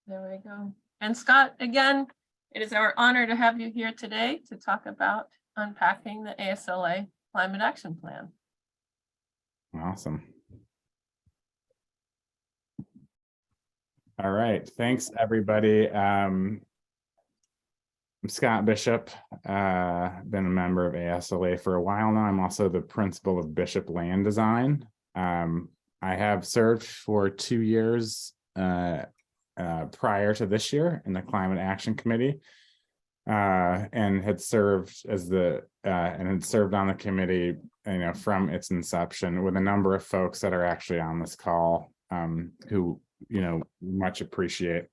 There we go. And Scott, again, it is our honor to have you here today to talk about unpacking the ASLA Climate Action Plan. Awesome. All right, thanks everybody. I'm Scott Bishop, been a member of ASLA for a while now. I'm also the principal of Bishop Land Design. I have served for 2 years prior to this year in the Climate Action Committee, and had served as on the committee, from its inception, with a number of folks that are actually on this call, who much appreciate.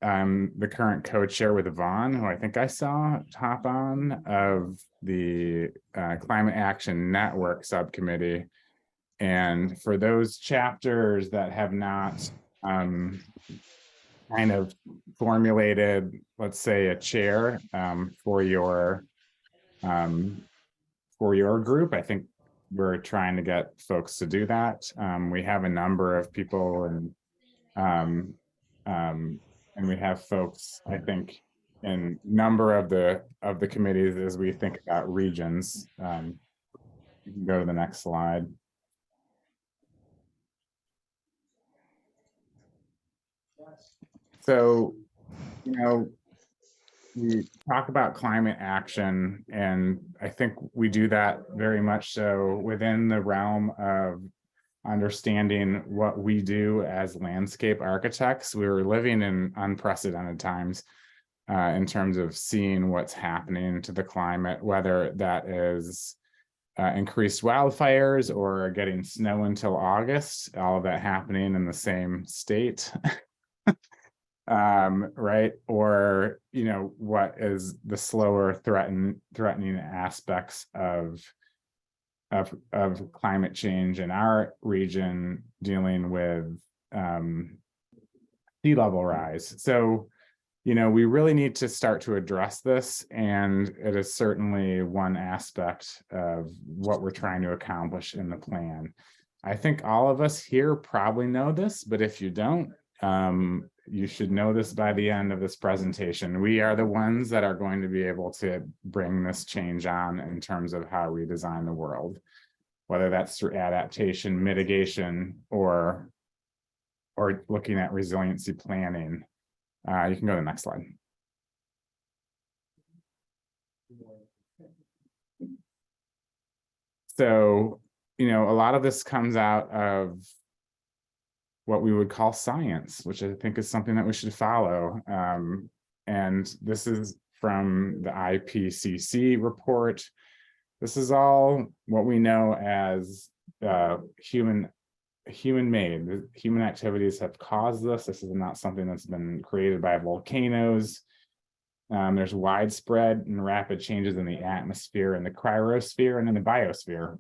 I'm the current co-chair with Yvonne, who I think I saw hop on, of the Climate Action Network subcommittee. And for those chapters that have not kind of formulated, let's say, a chair for your group, I think we're trying to get folks to do that. We have a number of people, and we have folks, I think, in number of the committees as we think about regions. You can go to the next slide. So, we talk about climate action, and I think we do that very much so within the realm of understanding what we do as landscape architects. We were living in unprecedented times in terms of seeing what's happening to the climate, whether that is increased wildfires or getting snow until August, all of that happening in the same state. Right, or what is the slower threatening aspects of climate change in our region, dealing with sea level rise. So we really need to start to address this, and it is certainly one aspect of what we're trying to accomplish in the plan. I think all of us here probably know this, but if you don't, you should know this by the end of this presentation. We are the ones that are going to be able to bring this change on in terms of how we design the world, whether that's through adaptation, mitigation, or looking at resiliency planning. You can go to the next slide. So, a lot of this comes out of what we would call science, which I think is something that we should follow. And this is from the IPCC report. This is all what we know as human-made. Human activities have caused this. This is not something that's been created by volcanoes. There's widespread and rapid changes in the atmosphere, and the cryosphere, and in the biosphere.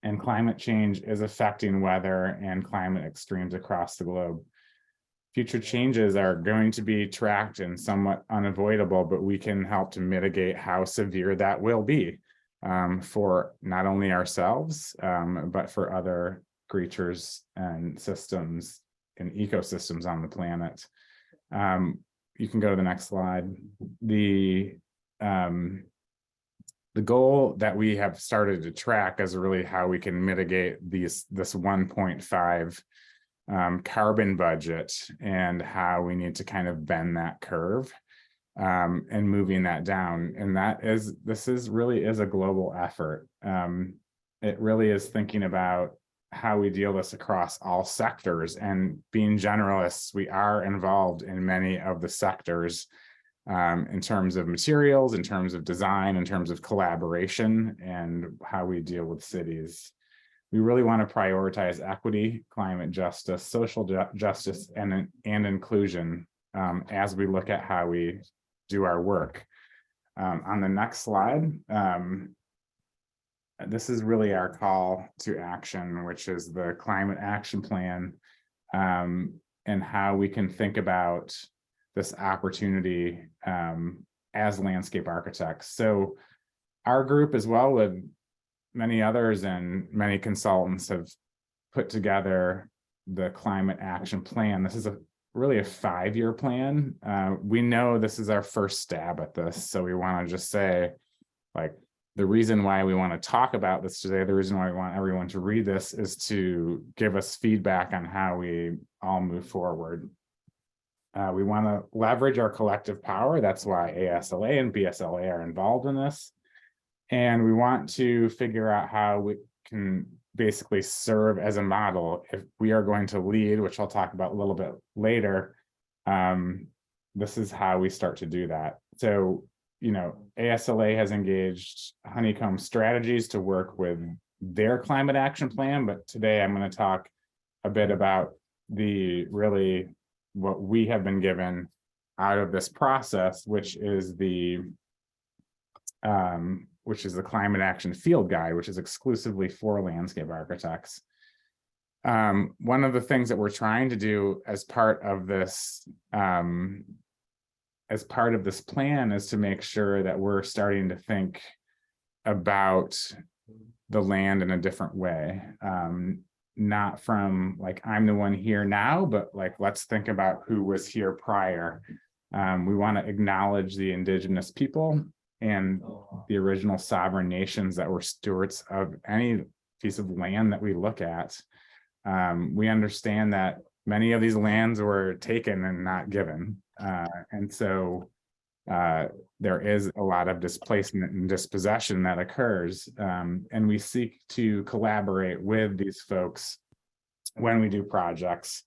And climate change is affecting weather and climate extremes across the globe. Future changes are going to be tracked and somewhat unavoidable, but we can help to mitigate how severe that will be for not only ourselves, but for other creatures and systems and ecosystems on the planet. You can go to the next slide. The goal that we have started to track is really how we can mitigate this 1.5 carbon budget, and how we need to kind of bend that curve and moving that down. And this really is a global effort. It really is thinking about how we deal this across all sectors, and being generalists, we are involved in many of the sectors. In terms of materials, in terms of design, in terms of collaboration, and how we deal with cities. We really want to prioritize equity, climate justice, social justice, and inclusion as we look at how we do our work. On the next slide, this is really our call to action, which is the Climate Action Plan, and how we can think about this opportunity as landscape architects. So our group, as well with many others and many consultants, have put together the Climate Action Plan. This is really a 5-year plan. We know this is our first stab at this, so we want to just say, like, the reason why we want to talk about this today, the reason why we want everyone to read this is to give us feedback on how we all move forward. We want to leverage our collective power. That's why ASLA and BSLA are involved in this. And we want to figure out how we can basically serve as a model if we are going to lead, which I'll talk about a little bit later. This is how we start to do that. So, you know, ASLA has engaged Honeycomb Strategies to work with their climate action plan, but today I'm going to talk a bit about what we have been given out of this process, which is the Climate Action Field Guide, which is exclusively for landscape architects. One of the things that we're trying to do as part of this plan is to make sure that we're starting to think about the land in a different way. Not from like, I'm the one here now, but like, let's think about who was here prior. We want to acknowledge the indigenous people and the original sovereign nations that were stewards of any piece of land that we look at. We understand that many of these lands were taken and not given. And so there is a lot of displacement and dispossession that occurs. And we seek to collaborate with these folks when we do projects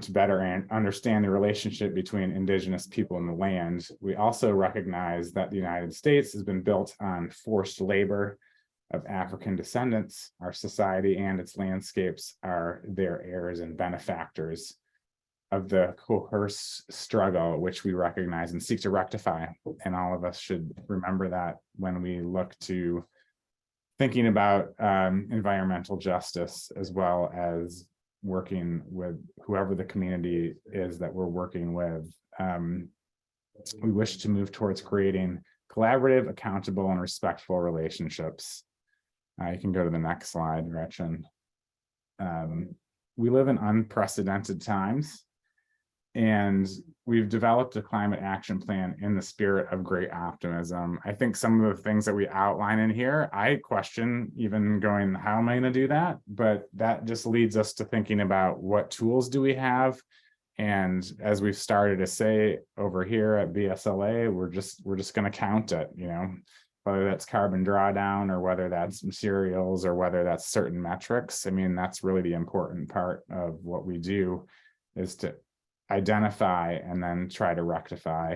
to better understand the relationship between indigenous people and the land. We also recognize that the United States has been built on forced labor of African descendants. Our society and its landscapes are their heirs and benefactors of the coerced struggle, which we recognize and seek to rectify. And all of us should remember that when we look to thinking about environmental justice, as well as working with whoever the community is that we're working with. We wish to move towards creating collaborative, accountable, and respectful relationships. You can go to the next slide, Gretchen. We live in unprecedented times, and we've developed a climate action plan in the spirit of great optimism. I think some of the things that we outline in here, I question even going, how am I going to do that? But that just leads us to thinking about what tools do we have? And as we've started to say over here at BSLA, we're just going to count it, you know, whether that's carbon drawdown or whether that's materials or whether that's certain metrics. I mean, that's really the important part of what we do, is to identify and then try to rectify.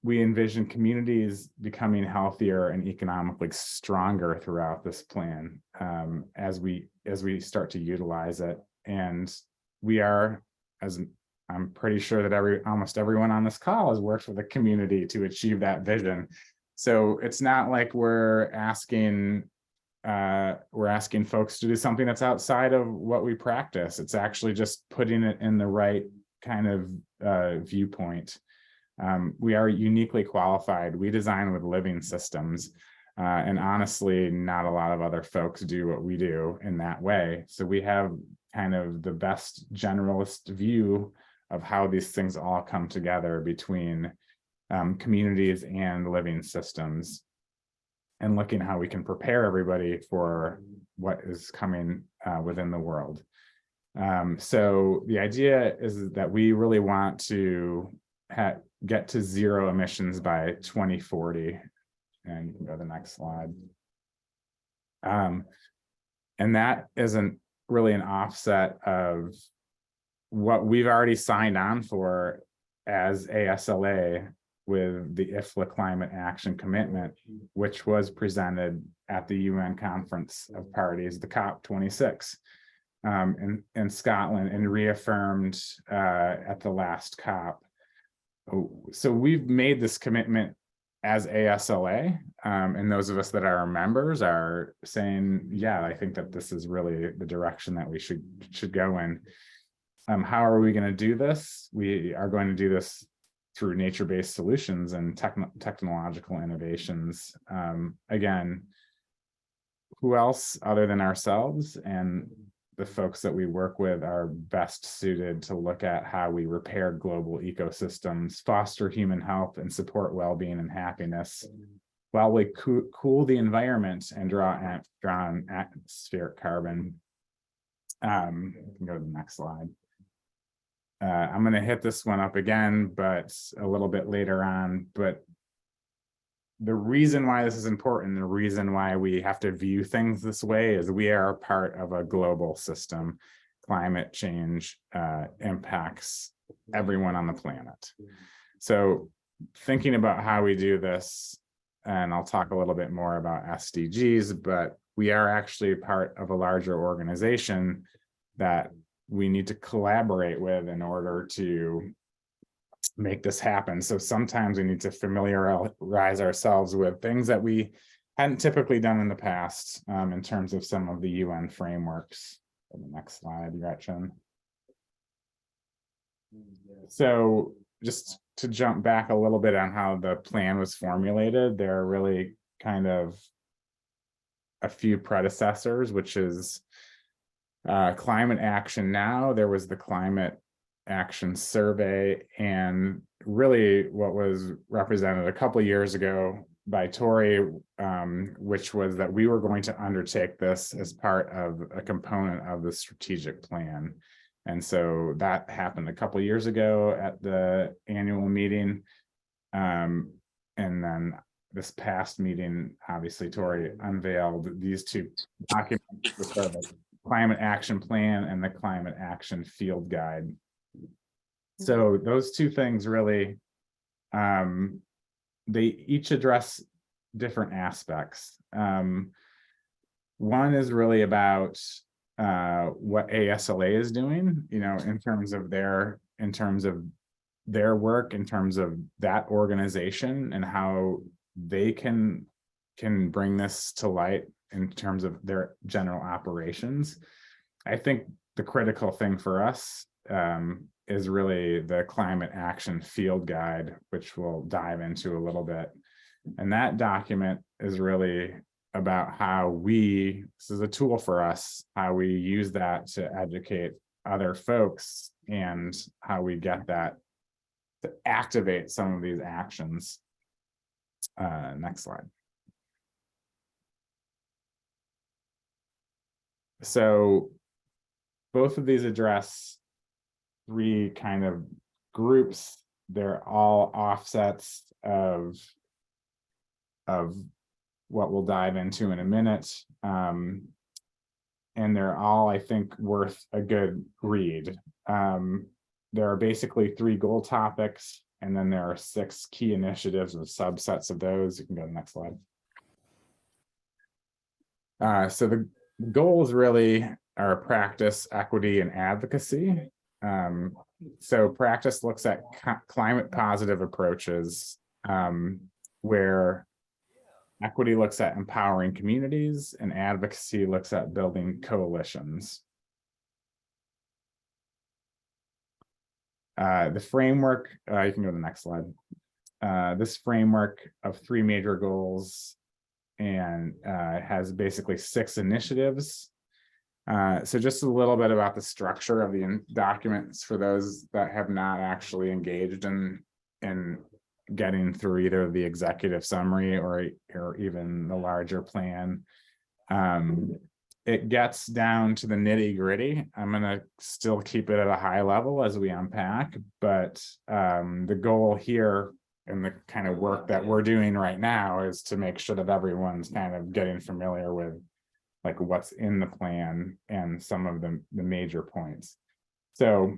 We envision communities becoming healthier and economically stronger throughout this plan as we start to utilize it. And we are, as I'm pretty sure that almost everyone on this call has worked with a community to achieve that vision. So it's not like we're asking folks to do something that's outside of what we practice. It's actually just putting it in the right kind of viewpoint. We are uniquely qualified. We design with living systems, and honestly, not a lot of other folks do what we do in that way. So we have kind of the best generalist view of how these things all come together between communities and living systems, and looking how we can prepare everybody for what is coming within the world. So the idea is that we really want to get to zero emissions by 2040. And you can go to the next slide. And that isn't really an offset of what we've already signed on for as ASLA with the ASLA Climate Action Commitment, which was presented at the UN Conference of Parties, the COP26 in Scotland, and reaffirmed at the last COP. So we've made this commitment as ASLA, and those of us that are members are saying, yeah, I think that this is really the direction that we should go in. How are we going to do this? We are going to do this through nature-based solutions and technological innovations. Again, who else other than ourselves? And the folks that we work with are best suited to look at how we repair global ecosystems, foster human health, and support well-being and happiness, while we cool the environment and draw on atmospheric carbon. You can go to the next slide. I'm going to hit this one up again, but a little bit later on. But the reason why this is important, the reason why we have to view things this way, is we are a part of a global system. Climate change impacts everyone on the planet. So thinking about how we do this, and I'll talk a little bit more about SDGs, but we are actually part of a larger organization that we need to collaborate with in order to make this happen. So sometimes we need to familiarize ourselves with things that we hadn't typically done in the past, in terms of some of the UN frameworks. The next slide, Gretchen. So just to jump back a little bit on how the plan was formulated, there are really kind of a few predecessors, which is Climate Action Now. There was the Climate Action Survey, and really what was represented a couple of years ago by Tori, which was that we were going to undertake this as part of a component of the strategic plan. And so that happened a couple of years ago at the annual meeting. And then this past meeting, obviously, Tori unveiled these two documents, which are the Climate Action Plan and the Climate Action Field Guide. So those two things really, they each address different aspects. One is really about what ASLA is doing, in terms of their work, in terms of that organization and how they can bring this to light in terms of their general operations. I think the critical thing for us is really the Climate Action Field Guide, which we'll dive into a little bit. And that document is really about how this is a tool for us, how we use that to educate other folks and how we get that to activate some of these actions. Next slide. So both of these address three kind of groups. They're all offsets of what we'll dive into in a minute. And they're all, I think, worth a good read. There are basically 3 goal topics, and then there are 6 key initiatives with subsets of those. You can go to the next slide. So the goals really are practice, equity, and advocacy. So practice looks at climate positive approaches, where equity looks at empowering communities and advocacy looks at building coalitions. The framework, you can go to the next slide. This framework of 3 major goals and has basically 6 initiatives. So just a little bit about the structure of the documents for those that have not actually engaged in getting through either the executive summary or even the larger plan. It gets down to the nitty-gritty. I'm going to still keep it at a high level as we unpack, but the goal here and the kind of work that we're doing right now is to make sure that everyone's kind of getting familiar with like what's in the plan and some of the major points. So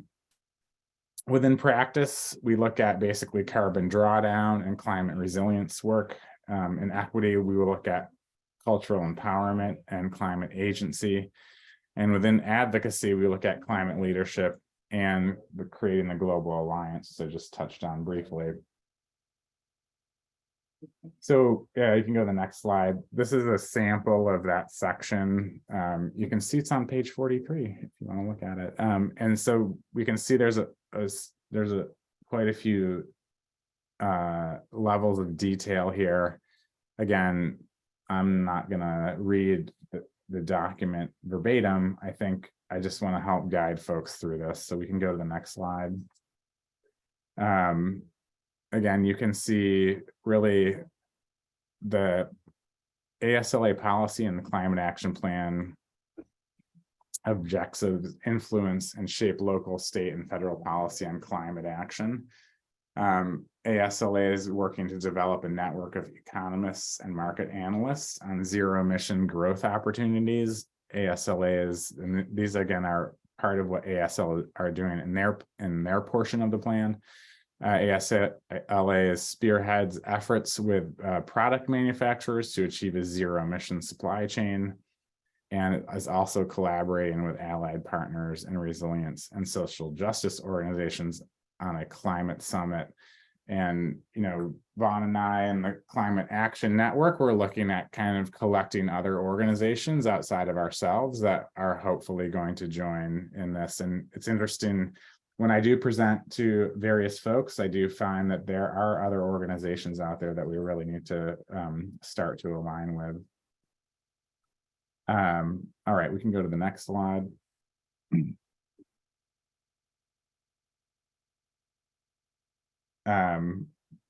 within practice, we look at basically carbon drawdown and climate resilience work. In equity, we will look at cultural empowerment and climate agency. And within advocacy, we look at climate leadership and creating the global alliance, so just touched on briefly. So yeah, you can go to the next slide. This is a sample of that section. You can see it's on page 43 if you want to look at it. And so we can see there's quite a few levels of detail here. Again, I'm not gonna read the document verbatim. I think I just want to help guide folks through this. So we can go to the next slide. Again, you can see really the ASLA policy and the Climate Action Plan objectives influence and shape local, state, and federal policy on climate action. ASLA is working to develop a network of economists and market analysts on zero emission growth opportunities. ASLA is, and these again are part of what ASLA are doing in their portion of the plan. ASLA spearheads efforts with product manufacturers to achieve a zero emission supply chain, and is also collaborating with allied partners and resilience and social justice organizations on a climate summit. And, you know, Vaughn and I and the Climate Action Network, we're looking at kind of collecting other organizations outside of ourselves that are hopefully going to join in this. And it's interesting, when I do present to various folks, I do find that there are other organizations out there that we really need to start to align with. All right, we can go to the next slide.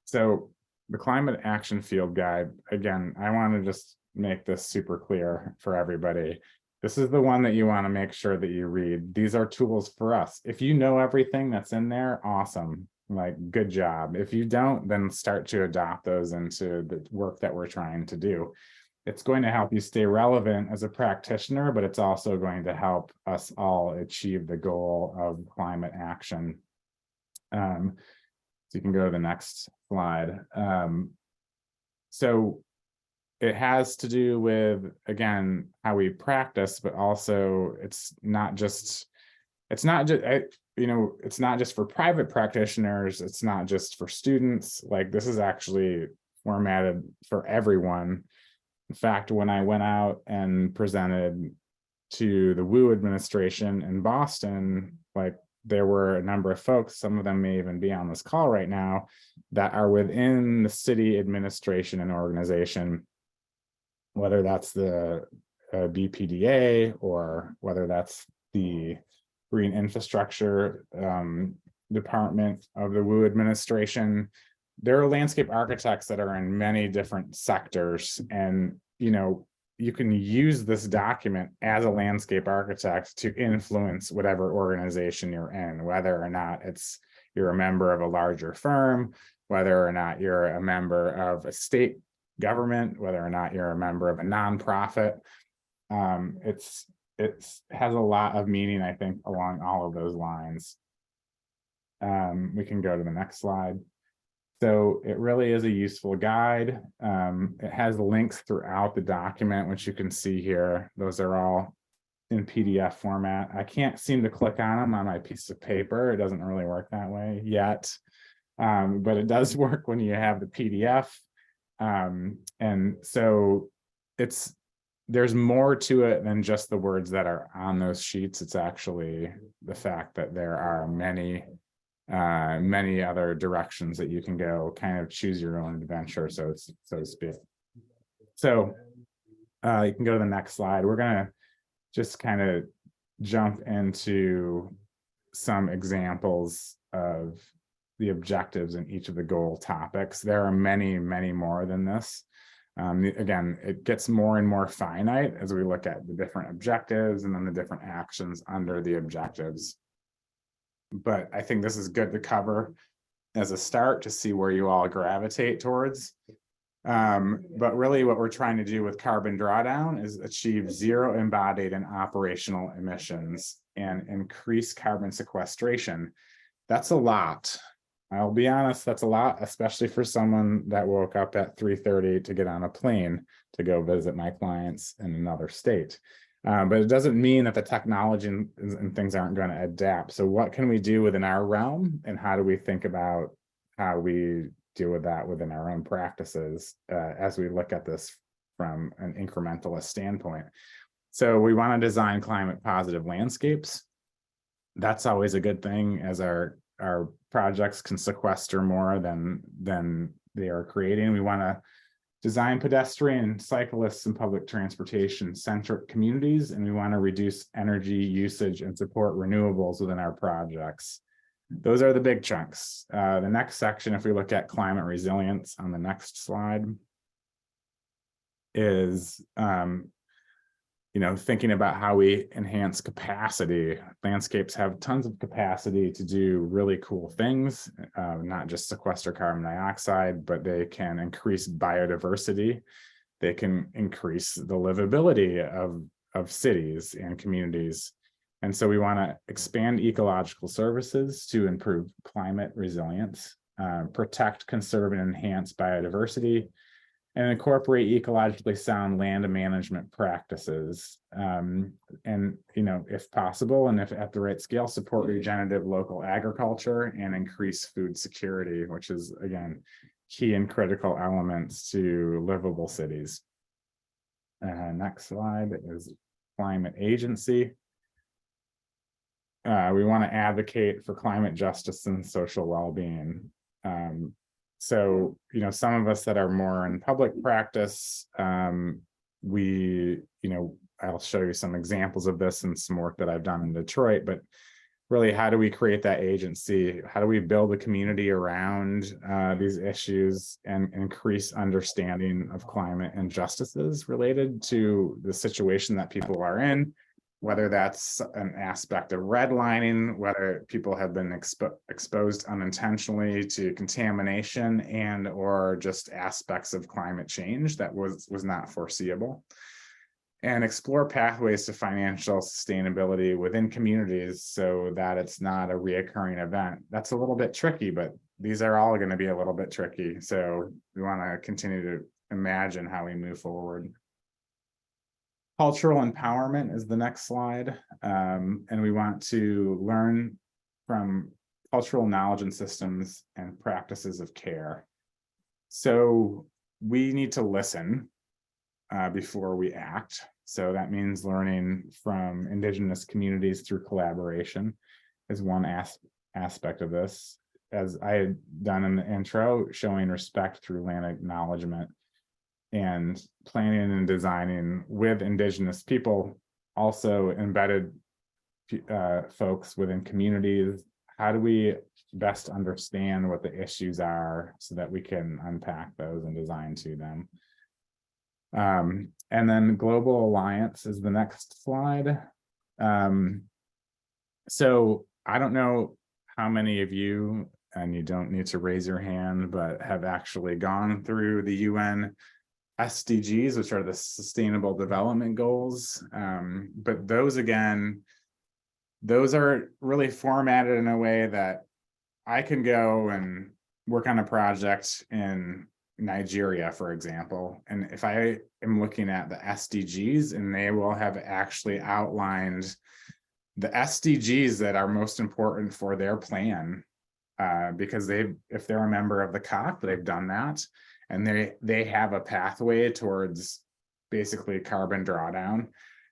So the Climate Action Field Guide, again, I want to just make this super clear for everybody. This is the one that you want to make sure that you read. These are tools for us. If you know everything that's in there, awesome, like good job. If you don't, then start to adopt those into the work that we're trying to do. It's going to help you stay relevant as a practitioner, but it's also going to help us all achieve the goal of climate action. So you can go to the next slide. So it has to do with, again, how we practice, but also it's not just for private practitioners. It's not just for students. Like, this is actually formatted for everyone. In fact, when I went out and presented to the WU administration in Boston, like, there were a number of folks, some of them may even be on this call right now, that are within the city administration and organization, whether that's the BPDA or whether that's the Green Infrastructure Department of the WU administration. There are landscape architects that are in many different sectors, and you can use this document as a landscape architect to influence whatever organization you're in, whether or not you're a member of a larger firm, whether or not you're a member of a state government, whether or not you're a member of a nonprofit. It has a lot of meaning, I think, along all of those lines. We can go to the next slide. So it really is a useful guide. It has links throughout the document, which you can see here. Those are all in PDF format. I can't seem to click on them on my piece of paper. It doesn't really work that way yet, but it does work when you have the PDF. And so there's more to it than just the words that are on those sheets. It's actually the fact that there are many other directions that you can go, kind of choose your own adventure, so to speak. So you can go to the next slide. We're gonna just kind of jump into some examples of the objectives in each of the goal topics. There are many, many more than this. Again, it gets more and more finite as we look at the different objectives and then the different actions under the objectives. But I think this is good to cover as a start to see where you all gravitate towards. But really what we're trying to do with carbon drawdown is achieve zero embodied and operational emissions and increase carbon sequestration. That's a lot. I'll be honest, that's a lot, especially for someone that woke up at 3:30 to get on a plane to go visit my clients in another state. But it doesn't mean that the technology and things aren't going to adapt. So what can we do within our realm, and how do we think about how we deal with that within our own practices as we look at this from an incrementalist standpoint? So we want to design climate positive landscapes. That's always a good thing, as our projects can sequester more than they are creating. We want to design pedestrian, cyclists, and public transportation centric communities, and we want to reduce energy usage and support renewables within our projects. Those are the big chunks. The next section, if we look at climate resilience on the next slide, is thinking about how we enhance capacity. Landscapes have tons of capacity to do really cool things, not just sequester carbon dioxide, but they can increase biodiversity. They can increase the livability of cities and communities. And so we want to expand ecological services to improve climate resilience, protect, conserve, and enhance biodiversity, and incorporate ecologically sound land management practices. And, if possible, and if at the right scale, support regenerative local agriculture and increase food security, which is, again, key and critical elements to livable cities. Next slide is climate agency. We want to advocate for climate justice and social well-being. So, some of us that are more in public practice, I'll show you some examples of this and some work that I've done in Detroit, but really, how do we create that agency? How do we build a community around these issues and increase understanding of climate injustices related to the situation that people are in? Whether that's an aspect of redlining, whether people have been exposed unintentionally to contamination and or just aspects of climate change that was not foreseeable. And explore pathways to financial sustainability within communities so that it's not a reoccurring event. That's a little bit tricky, but these are all going to be a little bit tricky. So we want to continue to imagine how we move forward. Cultural empowerment is the next slide. And we want to learn from cultural knowledge and systems and practices of care. So we need to listen before we act. So that means learning from Indigenous communities through collaboration is one aspect of this. As I had done in the intro, showing respect through land acknowledgement and planning and designing with Indigenous people, also embedded folks within communities. How do we best understand what the issues are so that we can unpack those and design to them? And then global alliance is the next slide. So I don't know how many of you, and you don't need to raise your hand, but have actually gone through the UN SDGs, which are the Sustainable Development Goals. But those, again, those are really formatted in a way that I can go and work on a project in Nigeria, for example. And if I am looking at the SDGs, and they will have actually outlined the SDGs that are most important for their plan, because if they're a member of the COP, they've done that. And they have a pathway towards basically carbon drawdown.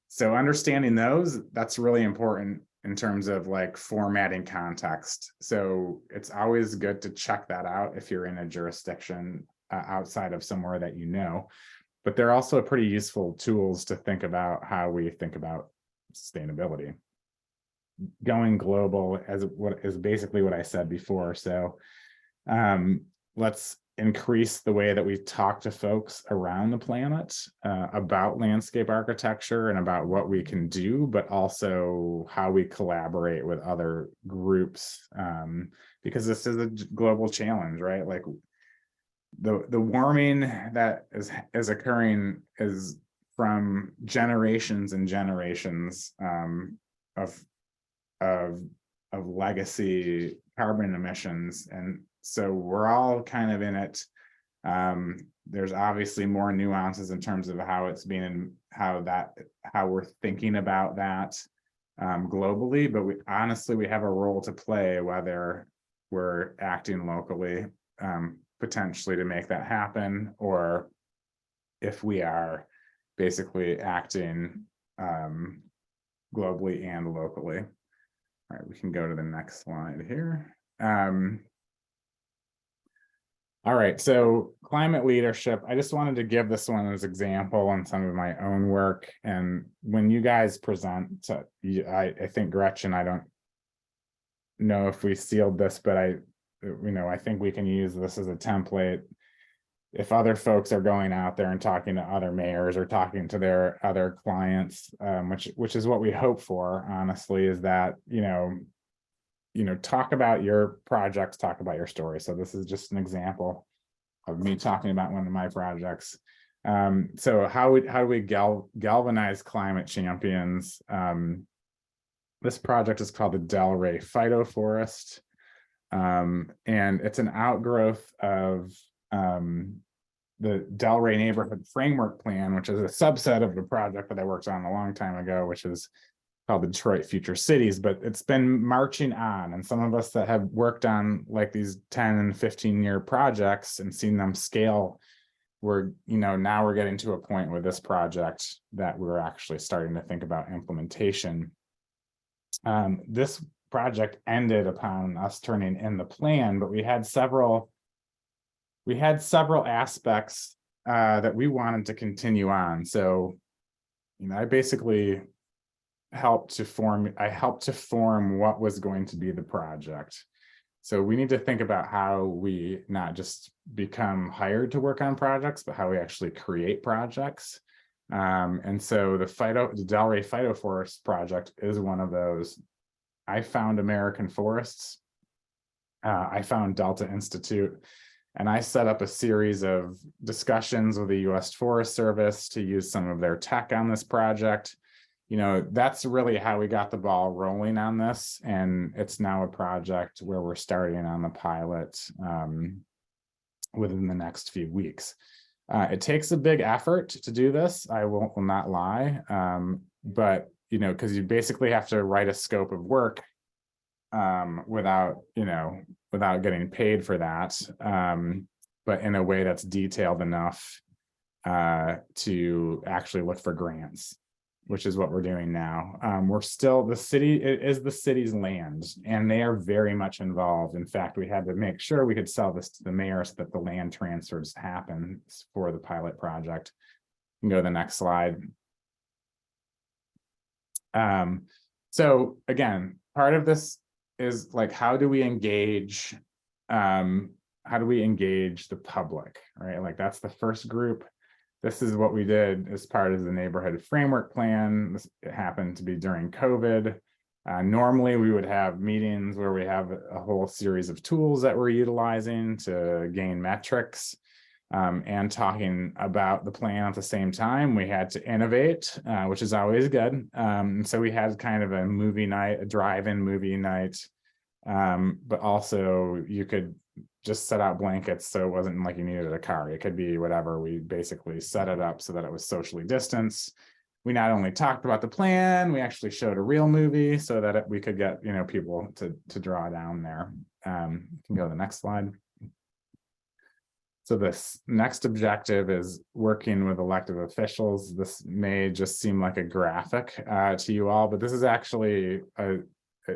So understanding those, that's really important in terms of like formatting context. So it's always good to check that out if you're in a jurisdiction outside of somewhere that you know. But they're also pretty useful tools to think about how we think about sustainability. Going global is basically what I said before. So let's increase the way that we talk to folks around the planet about landscape architecture and about what we can do, but also how we collaborate with other groups, because this is a global challenge, right? Like the warming that is occurring is from generations and generations of legacy carbon emissions. And so we're all kind of in it. There's obviously more nuances in terms of how it's being, how we're thinking about that globally, but we have a role to play, whether we're acting locally, potentially to make that happen, or if we are basically acting globally and locally. All right, we can go to the next slide here. All right, so climate leadership, I just wanted to give this one as example on some of my own work. And when you guys present, I think Gretchen, I don't know if we sealed this, but I think we can use this as a template. If other folks are going out there and talking to other mayors or talking to their other clients, which is what we hope for, honestly, is that, talk about your projects, talk about your story. So this is just an example of me talking about one of my projects. So how do we galvanize climate champions? This project is called the Delray Phytoforest, and it's an outgrowth of the Delray Neighborhood Framework Plan, which is a subset of the project that I worked on a long time ago, which is called the Detroit Future Cities, but it's been marching on. And some of us that have worked on like these 10 and 15-year projects and seen them scale, now we're getting to a point with this project that we're actually starting to think about implementation. This project ended upon us turning in the plan, but we had several aspects that we wanted to continue on. So, I basically helped to form what was going to be the project. So we need to think about how we not just become hired to work on projects, but how we actually create projects. And so the Delray Phytoforest project is one of those. I found American Forests. I found Delta Institute, and I set up a series of discussions with the U.S. Forest Service to use some of their tech on this project. That's really how we got the ball rolling on this. And it's now a project where we're starting on the pilot within the next few weeks. It takes a big effort to do this, I will not lie. But, because you basically have to write a scope of work without getting paid for that. But in a way that's detailed enough to actually look for grants, which is what we're doing now. We're still, it is the city's land, and they are very much involved. In fact, we had to make sure we could sell this to the mayor so that the land transfers happen for the pilot project. You can go to the next slide. So again, part of this is like, how do we engage the public, right? Like, that's the first group. This is what we did as part of the neighborhood framework plan. It happened to be during COVID. Normally, we would have meetings where we have a whole series of tools that we're utilizing to gain metrics and talking about the plan at the same time. We had to innovate, which is always good. So we had kind of a movie night, a drive-in movie night, but also you could just set out blankets, so it wasn't like you needed a car. It could be whatever. We basically set it up so that it was socially distanced. We not only talked about the plan, we actually showed a real movie so that we could get people to draw down there. You can go to the next slide. So this next objective is working with elected officials. This may just seem like a graphic to you all, but this is actually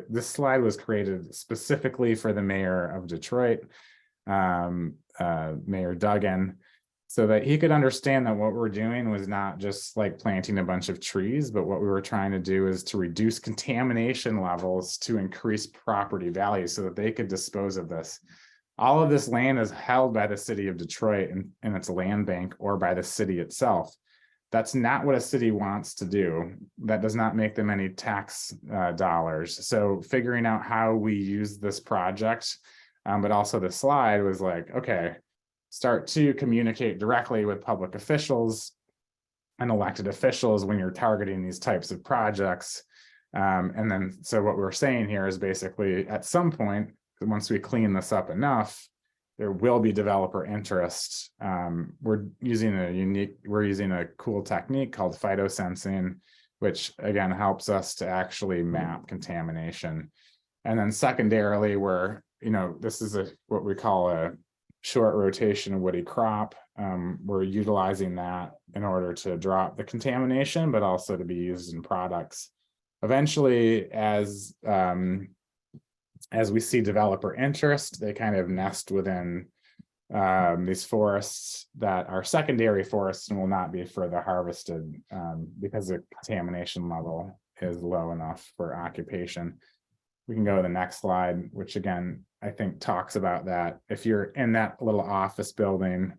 this slide was created specifically for the mayor of Detroit, Mayor Duggan, so that he could understand that what we're doing was not just like planting a bunch of trees, but what we were trying to do is to reduce contamination levels to increase property value so that they could dispose of this. All of this land is held by the city of Detroit and its land bank, or by the city itself. That's not what a city wants to do. That does not make them any tax dollars. So figuring out how we use this project, but also the slide was like, okay, start to communicate directly with public officials and elected officials when you're targeting these types of projects. And then, so what we're saying here is basically at some point, once we clean this up enough, there will be developer interest. We're using a cool technique called phytosensing, which again helps us to actually map contamination. And then secondarily, this is what we call a short rotation woody crop. We're utilizing that in order to drop the contamination, but also to be used in products. Eventually, as we see developer interest, they kind of nest within these forests that are secondary forests and will not be further harvested because the contamination level is low enough for occupation. We can go to the next slide, which again, I think talks about that. If you're in that little office building,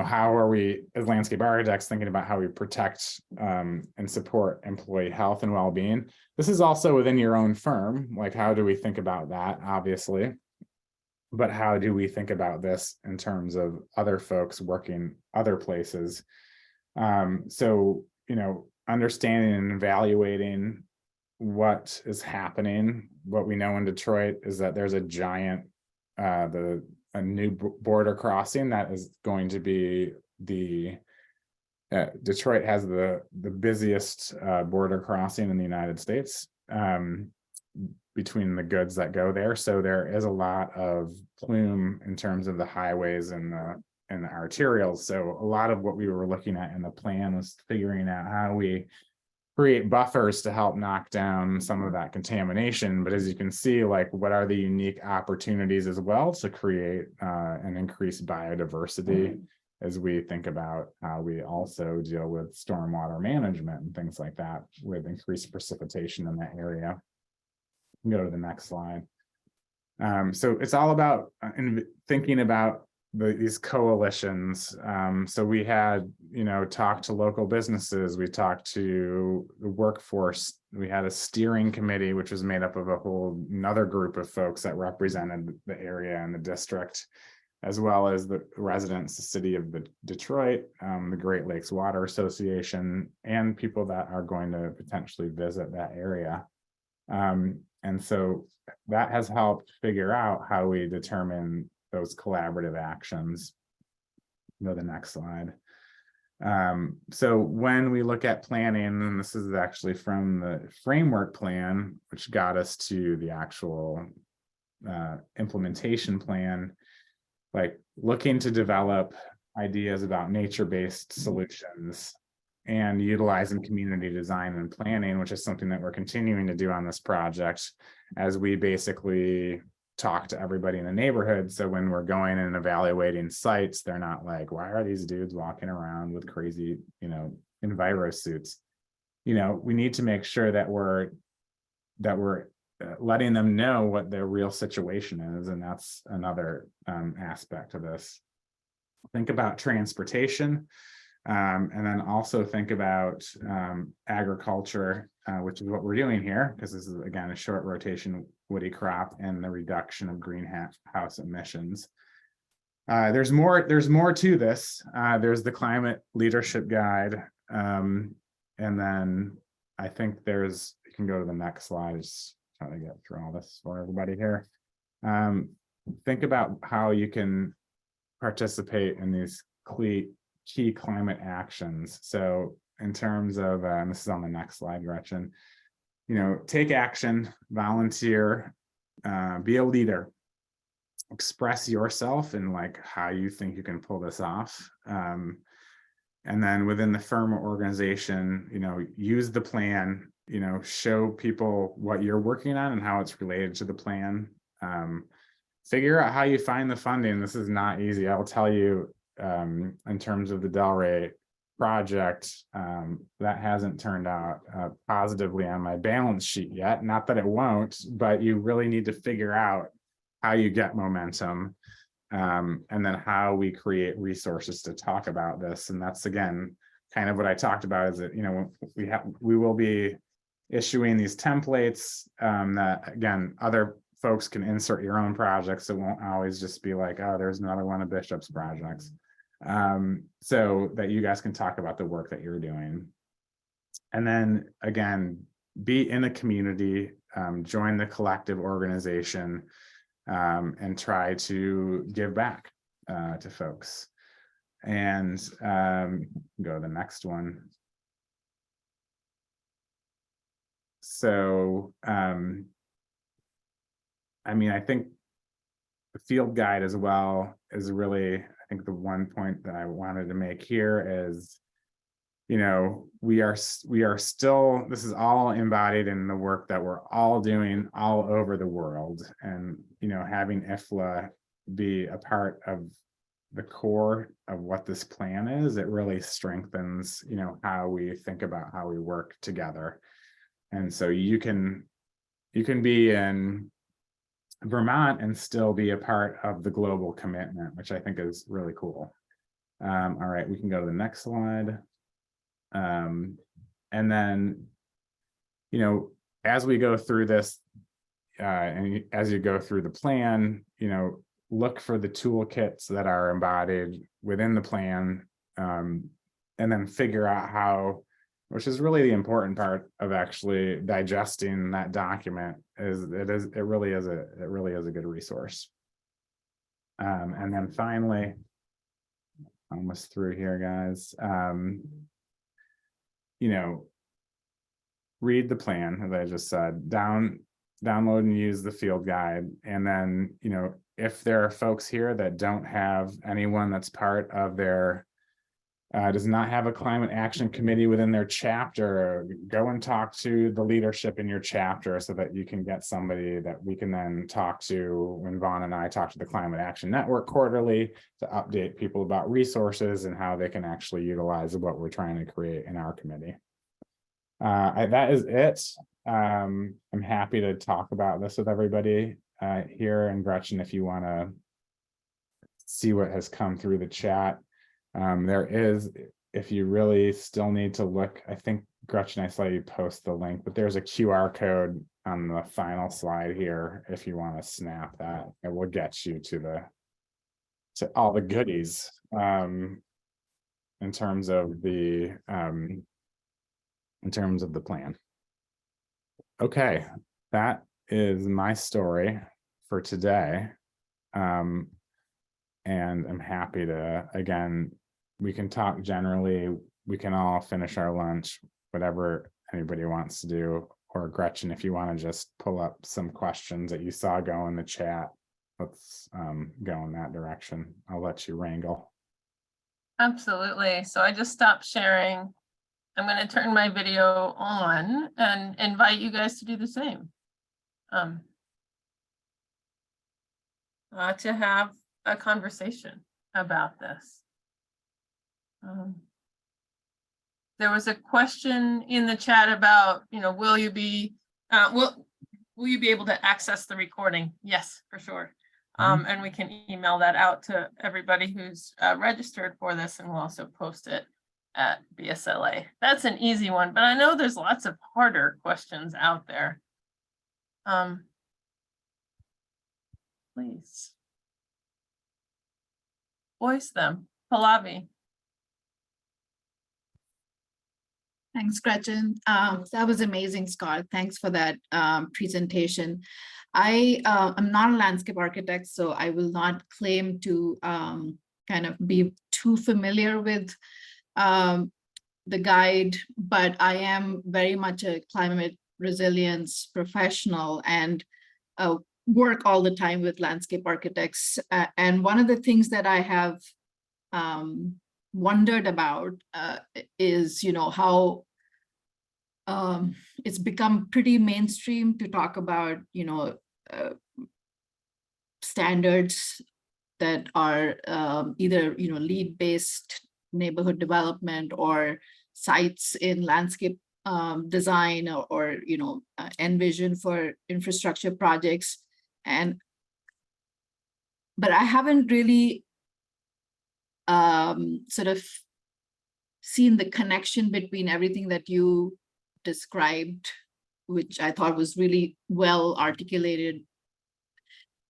how are we as landscape architects thinking about how we protect and support employee health and well-being? This is also within your own firm. Like, how do we think about that, obviously? But how do we think about this in terms of other folks working other places? So, understanding and evaluating what is happening. What we know in Detroit is that there's a giant, a new border crossing that is going to be Detroit has the busiest border crossing in the United States between the goods that go there. So there is a lot of plume in terms of the highways and the arterials. So a lot of what we were looking at in the plan was figuring out how we create buffers to help knock down some of that contamination. But as you can see, like, what are the unique opportunities as well to create and increase biodiversity as we think about how we also deal with stormwater management and things like that with increased precipitation in that area. Go to the next slide. So it's all about thinking about these coalitions. So we had, talked to local businesses, we talked to the workforce, we had a steering committee, which was made up of a whole another group of folks that represented the area and the district, as well as the residents, the city of Detroit, the Great Lakes Water Association, and people that are going to potentially visit that area. And so that has helped figure out how we determine those collaborative actions. Go to the next slide. So when we look at planning, and this is actually from the framework plan, which got us to the actual implementation plan, like looking to develop ideas about nature-based solutions and utilizing community design and planning, which is something that we're continuing to do on this project as we basically talk to everybody in the neighborhood. So when we're going and evaluating sites, they're not like, why are these dudes walking around with crazy, enviro suits? We need to make sure that we're letting them know what their real situation is. And that's another aspect of this. Think about transportation. And then also think about agriculture, which is what we're doing here, because this is, again, a short rotation woody crop and the reduction of greenhouse emissions. There's more to this. There's the climate leadership guide. And then I think you can go to the next slide. Just trying to get through all this for everybody here. Think about how you can participate in these key climate actions. So in terms of, and this is on the next slide, Gretchen, take action, volunteer, be a leader, express yourself and like how you think you can pull this off. And then within the firm or organization, use the plan, show people what you're working on and how it's related to the plan. Figure out how you find the funding. This is not easy. I'll tell you, in terms of the Delray project, that hasn't turned out positively on my balance sheet yet. Not that it won't, but you really need to figure out how you get momentum, and then how we create resources to talk about this. And that's, again, kind of what I talked about, is that, we will be issuing these templates that, again, other folks can insert your own projects. It won't always just be like, oh, there's another one of Bishop's projects. So that you guys can talk about the work that you're doing. And then, again, be in a community, join the collective organization, and try to give back to folks. And go to the next one. So, I think the field guide as well is really, I think the one point that I wanted to make here is, we are still, this is all embodied in the work that we're all doing all over the world. And, having IFLA be a part of the core of what this plan is, it really strengthens, you know, how we think about how we work together. And so you can be in Vermont and still be a part of the global commitment, which I think is really cool. All right, we can go to the next slide. And then, you know, as we go through this, and as you go through the plan, you know, look for the toolkits that are embodied within the plan, and then figure out how, which is really the important part of actually digesting that document, it really is a good resource. And then finally, almost through here, guys, you know, read the plan, as I just said, download and use the field guide. And then, you know, if there are folks here that don't have anyone that's part of their, does not have a climate action committee within their chapter, go and talk to the leadership in your chapter so that you can get somebody that we can then talk to when Vaughn and I talk to the Climate Action Network quarterly to update people about resources and how they can actually utilize what we're trying to create in our committee. That is it. I'm happy to talk about this with everybody here, and Gretchen, if you want to see what has come through the chat. There is, if you really still need to look, I think Gretchen, I saw you post the link, but there's a QR code on the final slide here. If you want to snap that, it will get you to all the goodies in terms of the plan. Okay, that is my story for today. And I'm happy to, again, we can talk generally, we can all finish our lunch, whatever anybody wants to do, or Gretchen, if you want to just pull up some questions that you saw go in the chat, let's go in that direction. I'll let you wrangle. Absolutely. So I just stopped sharing. I'm going to turn my video on and invite you guys to do the same. To have a conversation about this. There was a question in the chat about, you know, will you be able to access the recording? Yes, for sure. And we can email that out to everybody who's registered for this, and we'll also post it at BSLA. That's an easy one, but I know there's lots of harder questions out there. Please voice them. Pallavi. Thanks, Gretchen. That was amazing, Scott. Thanks for that presentation. I am not a landscape architect, so I will not claim to kind of be too familiar with the guide, but I am very much a climate resilience professional and work all the time with landscape architects. And one of the things that I have wondered about is, you know, how it's become pretty mainstream to talk about, you know, standards that are either, you know, lead-based neighborhood development or sites in landscape design or you know, envision for infrastructure projects. But I haven't really sort of seen the connection between everything that you described, which I thought was really well articulated,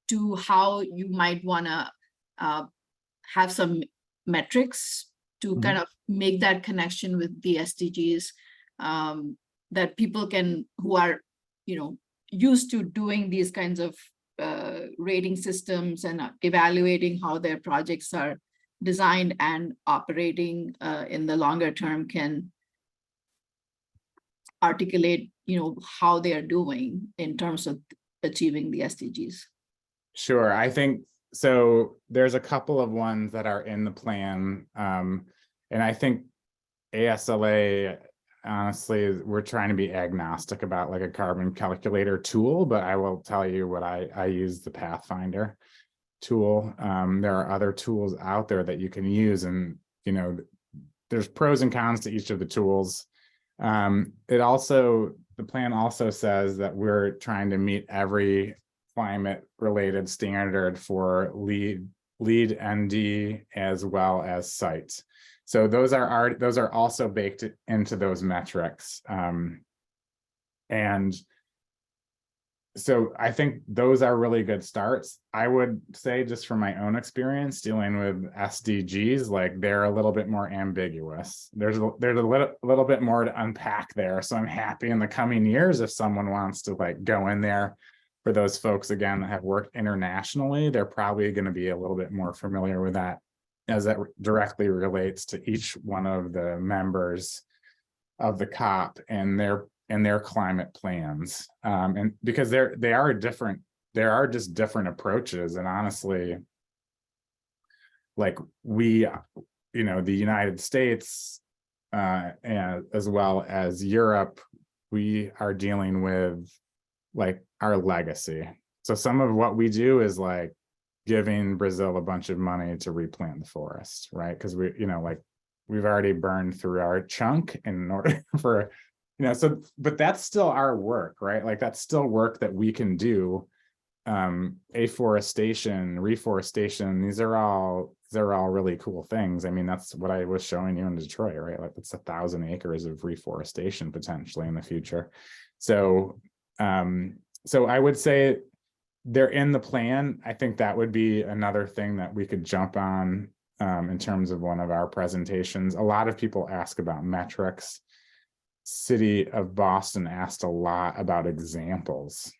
to how you might want to have some metrics to kind of make that connection with the SDGs, that people can, who are, you know, used to doing these kinds of rating systems and evaluating how their projects are designed and operating in the longer term, can articulate, you know, how they are doing in terms of achieving the SDGs. Sure, I think so. There's a couple of ones that are in the plan, and I think ASLA, honestly, we're trying to be agnostic about like a carbon calculator tool, but I will tell you what I use the Pathfinder tool. There are other tools out there that you can use, and there's pros and cons to each of the tools. The plan also says that we're trying to meet every climate related standard for lead ND as well as sites. So those are also baked into those metrics. And so I think those are really good starts. I would say, just from my own experience dealing with SDGs, like they're a little bit more ambiguous. There's a little bit more to unpack there. So I'm happy in the coming years, if someone wants to like go in there, for those folks again that have worked internationally, they're probably going to be a little bit more familiar with that, as that directly relates to each one of the members of the COP and their climate plans. And because they are different, there are just different approaches. And honestly, like the United States, and as well as Europe, we are dealing with like our legacy. So some of what we do is like giving Brazil a bunch of money to replant the forest, right? Because we've already burned through our chunk in order for, but that's still our work, right? Like that's still work that we can do. Afforestation, reforestation, these are all really cool things. I mean, that's what I was showing you in Detroit, right? Like it's 1,000 acres of reforestation potentially in the future. So I would say they're in the plan. I think that would be another thing that we could jump on in terms of one of our presentations. A lot of people ask about metrics. City of Boston asked a lot about examples.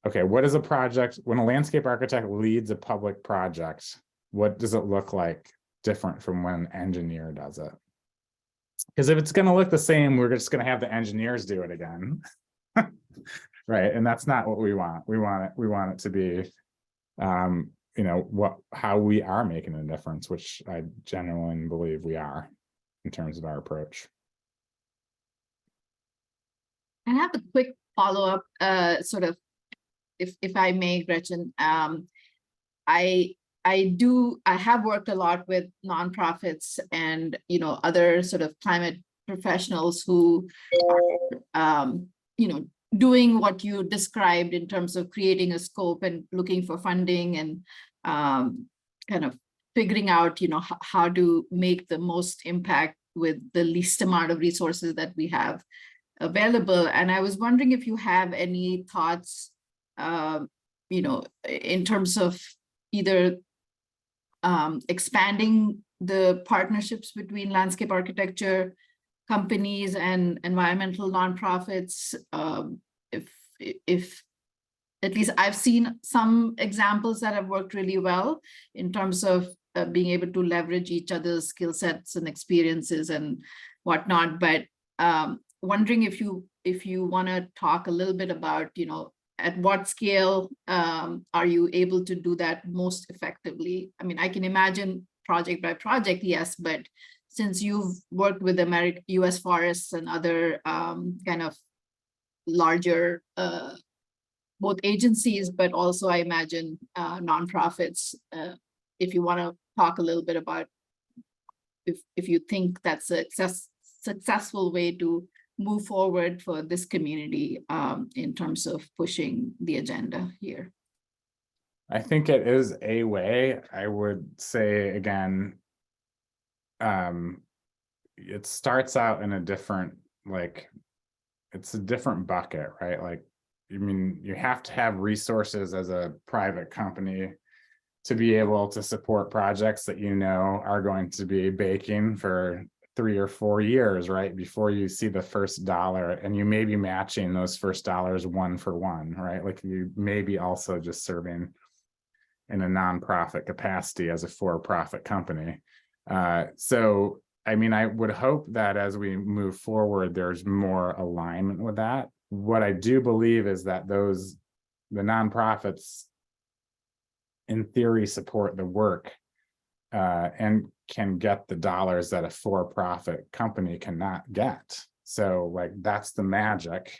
Okay, what is a project? When a landscape architect leads a public project, what does it look like different from when an engineer does it? Because if it's going to look the same, we're just going to have the engineers do it again. Right, and that's not what we want. We want it to be, how we are making a difference, which I genuinely believe we are in terms of our approach. I have a quick follow-up, sort of, if I may, Gretchen. I have worked a lot with nonprofits and other sort of climate professionals who are doing what you described in terms of creating a scope and looking for funding and kind of figuring out how to make the most impact with the least amount of resources that we have available. And I was wondering if you have any thoughts in terms of either expanding the partnerships between landscape architecture companies and environmental nonprofits. If at least I've seen some examples that have worked really well in terms of being able to leverage each other's skill sets and experiences and whatnot. But wondering if you want to talk a little bit about, at what scale are you able to do that most effectively? I mean, I can imagine project by project, yes, but since you've worked with US forests and other kind of larger both agencies, but also I imagine nonprofits, if you want to talk a little bit about if you think that's a successful way to move forward for this community in terms of pushing the agenda here. I think it is a way. I would say again, it starts out in a different, it's a different bucket, right? Like, I mean, you have to have resources as a private company to be able to support projects that are going to be baking for 3 or 4 years, right? Before you see the first dollar, and you may be matching those first dollars 1 for 1, right? Like you may be also just serving in a nonprofit capacity as a for-profit company. So, I mean, I would hope that as we move forward, there's more alignment with that. What I do believe is that the nonprofits, in theory, support the work and can get the dollars that a for-profit company cannot get. So, that's the magic.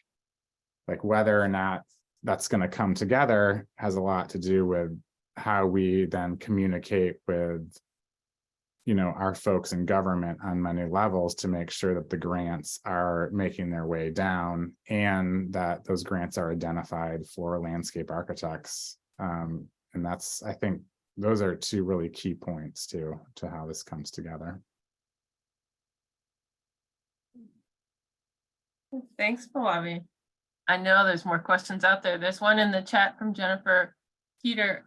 Whether or not that's going to come together has a lot to do with how we then communicate with, you know, our folks in government on many levels to make sure that the grants are making their way down and that those grants are identified for landscape architects. And that's, I think, those are two really key points to how this comes together. Thanks, Pallavi. I know there's more questions out there. There's one in the chat from Jennifer Peter.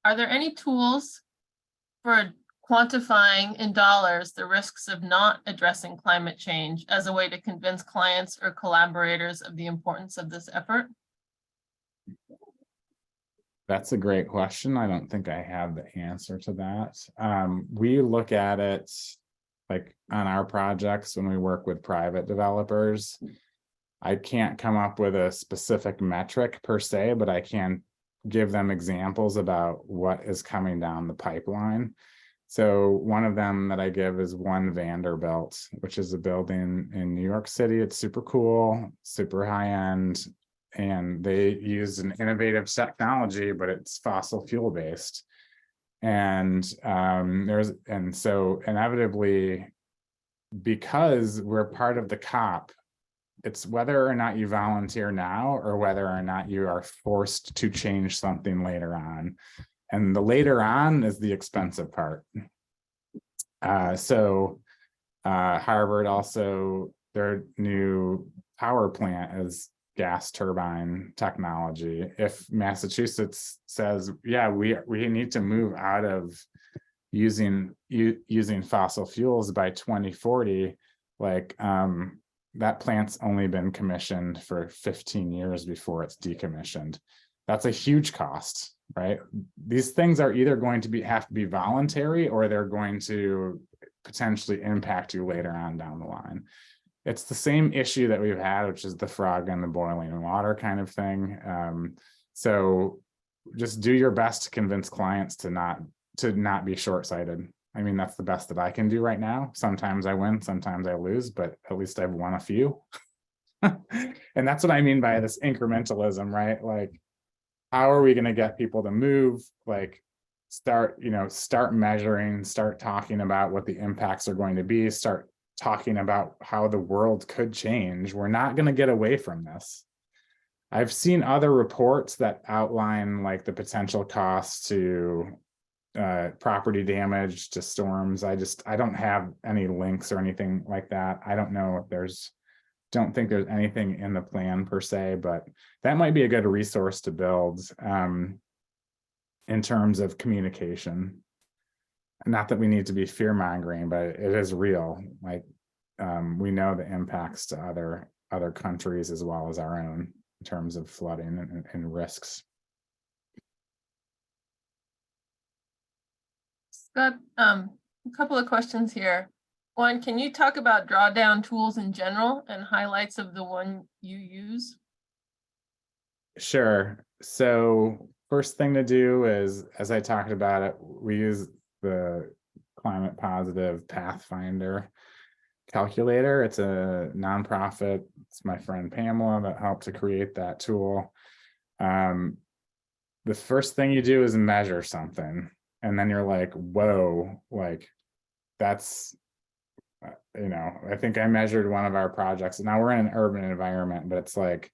Are there any tools for quantifying in dollars the risks of not addressing climate change as a way to convince clients or collaborators of the importance of this effort? That's a great question. I don't think I have the answer to that. We look at it like on our projects when we work with private developers. I can't come up with a specific metric per se, but I can give them examples about what is coming down the pipeline. So one of them that I give is One Vanderbilt, which is a building in New York City. It's super cool, super high end, and they use an innovative technology, but it's fossil fuel based. And so inevitably, because we're part of the COP, it's whether or not you volunteer now or whether or not you are forced to change something later on. And the later on is the expensive part. Harvard also, their new power plant is gas turbine technology. If Massachusetts says, yeah, we need to move out of using fossil fuels by 2040, like that plant's only been commissioned for 15 years before it's decommissioned. That's a huge cost, right? These things are either going to have to be voluntary or they're going to potentially impact you later on down the line. It's the same issue that we've had, which is the frog in the boiling water kind of thing. So just do your best to convince clients to not be short-sighted. I mean, that's the best that I can do right now. Sometimes I win, sometimes I lose, but at least I've won a few. And that's what I mean by this incrementalism, right? Like, how are we going to get people to move? Like, start measuring, start talking about what the impacts are going to be, start talking about how the world could change. We're not going to get away from this. I've seen other reports that outline like the potential costs to property damage, to storms. I don't have any links or anything like that. I don't know if don't think there's anything in the plan per se, but that might be a good resource to build in terms of communication. Not that we need to be fear-mongering, but it is real. Like we know the impacts to other countries as well as our own in terms of flooding and risks. Scott, a couple of questions here. One, can you talk about drawdown tools in general and highlights of the one you use? Sure. So first thing to do is, as I talked about it, we use the Climate Positive Pathfinder calculator. It's a nonprofit. It's my friend Pamela that helped to create that tool. The first thing you do is measure something, and then you're like, whoa, like that's, I think I measured one of our projects. Now we're in an urban environment, but it's like,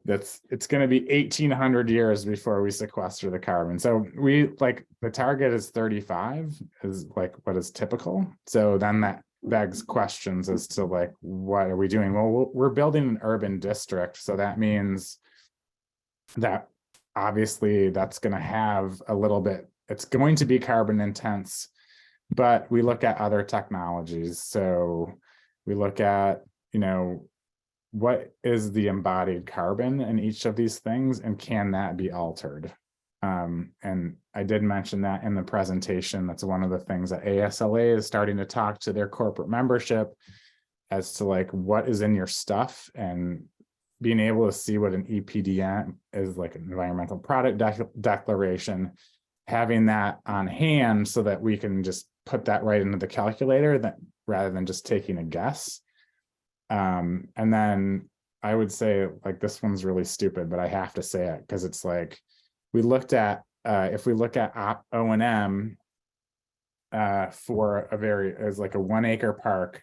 it's going to be 1800 years before we sequester the carbon. So we like the target is 35 is like what is typical. So then that begs questions as to like, what are we doing? Well, we're building an urban district. So that means that obviously that's going to have a little bit, it's going to be carbon intense, but we look at other technologies. So we look at, what is the embodied carbon in each of these things, and can that be altered? And I did mention that in the presentation. That's one of the things that ASLA is starting to talk to their corporate membership as to like what is in your stuff, and being able to see what an EPDM is, like an environmental product declaration, having that on hand so that we can just put that right into the calculator that rather than just taking a guess. And then I would say like, this one's really stupid, but I have to say it because it's like, we looked at if we look at O&M for as like a 1 acre park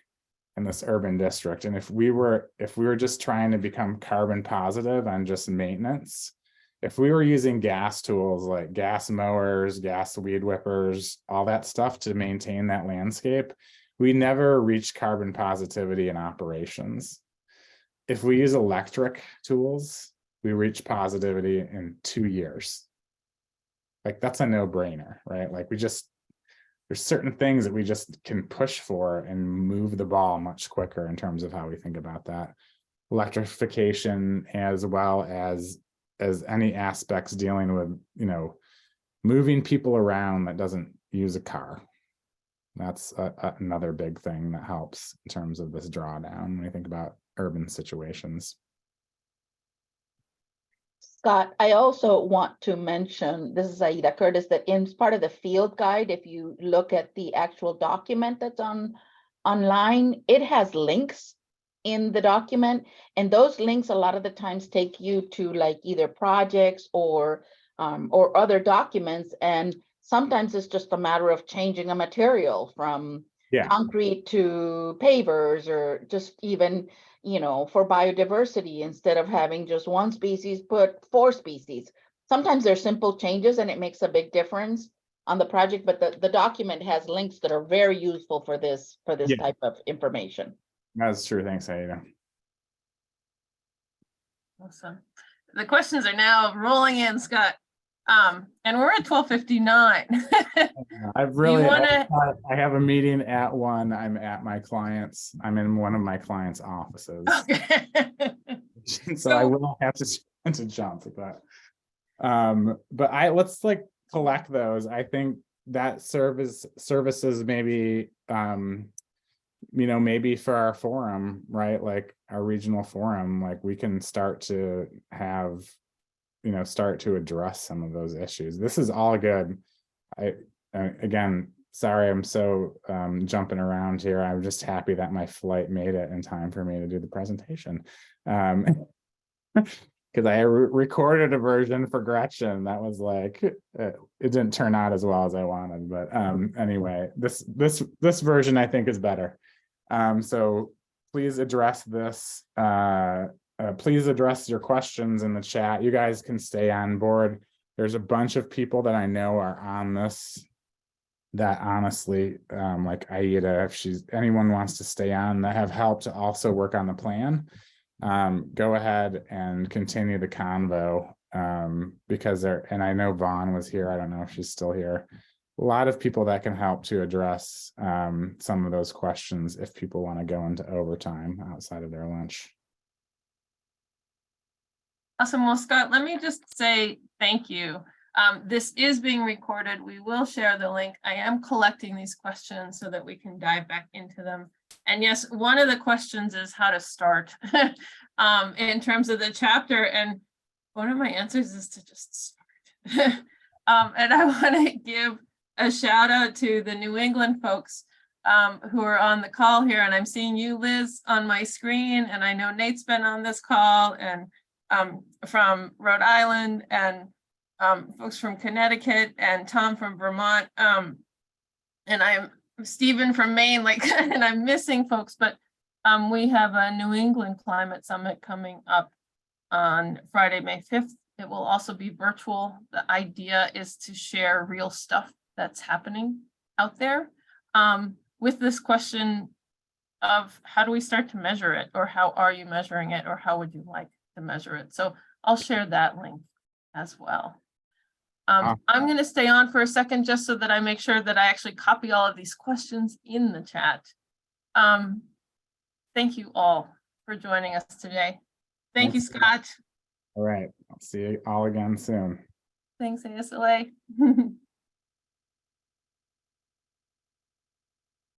in this urban district, and if we were just trying to become carbon positive on just maintenance, if we were using gas tools like gas mowers, gas weed whippers, all that stuff to maintain that landscape, we never reach carbon positivity in operations. If we use electric tools, we reach positivity in 2 years. Like, that's a no-brainer, right? Like, there's certain things that we just can push for and move the ball much quicker in terms of how we think about that. Electrification, as well as any aspects dealing with, moving people around that doesn't use a car. That's another big thing that helps in terms of this drawdown when we think about urban situations. Scott, I also want to mention, this is Aida Curtis, that in part of the field guide, if you look at the actual document that's online, it has links in the document, and those links a lot of the times take you to like either projects or other documents, and sometimes it's just a matter of changing a material from concrete to pavers, or just even, for biodiversity, instead of having just one species, put 4 species. Sometimes they're simple changes and it makes a big difference on the project, but the document has links that are very useful for this type of information. That's true. Thanks, Aida. Awesome. The questions are now rolling in, Scott. And we're at 12:59. I have a meeting at 1. I'm at my client's. I'm in one of my client's offices. Okay. So I will have to jump, but let's like collect those. I think that services maybe maybe for our forum, right? Like our regional forum, like we can start to have, start to address some of those issues. This is all good. Again, sorry, I'm so jumping around here. I'm just happy that my flight made it in time for me to do the presentation. Because I recorded a version for Gretchen that was like, it didn't turn out as well as I wanted. But anyway, this version I think is better. So please address this. Please address your questions in the chat. You guys can stay on board. There's a bunch of people that I know are on this that honestly, like Aida, if anyone wants to stay on, that have helped to also work on the plan, go ahead and continue the convo, because and I know Vaughn was here. I don't know if she's still here. A lot of people that can help to address some of those questions if people want to go into overtime outside of their lunch. Awesome. Well, Scott, let me just say thank you. This is being recorded. We will share the link. I am collecting these questions so that we can dive back into them. And yes, one of the questions is how to start in terms of the chapter. And one of my answers is to just start. And I want to give a shout out to the New England folks who are on the call here. And I'm seeing you, Liz, on my screen. And I know Nate's been on this call, and from Rhode Island, and folks from Connecticut, and Tom from Vermont, and I'm Stephen from Maine, and I'm missing folks, but we have a New England Climate Summit coming up on Friday, May 5th. It will also be virtual. The idea is to share real stuff that's happening out there, with this question of how do we start to measure it, or how are you measuring it, or how would you like to measure it? So I'll share that link as well. I'm going to stay on for a second just so that I make sure that I actually copy all of these questions in the chat. Thank you all for joining us today. Thank you, Scott. All right. I'll see you all again soon. Thanks, ASLA.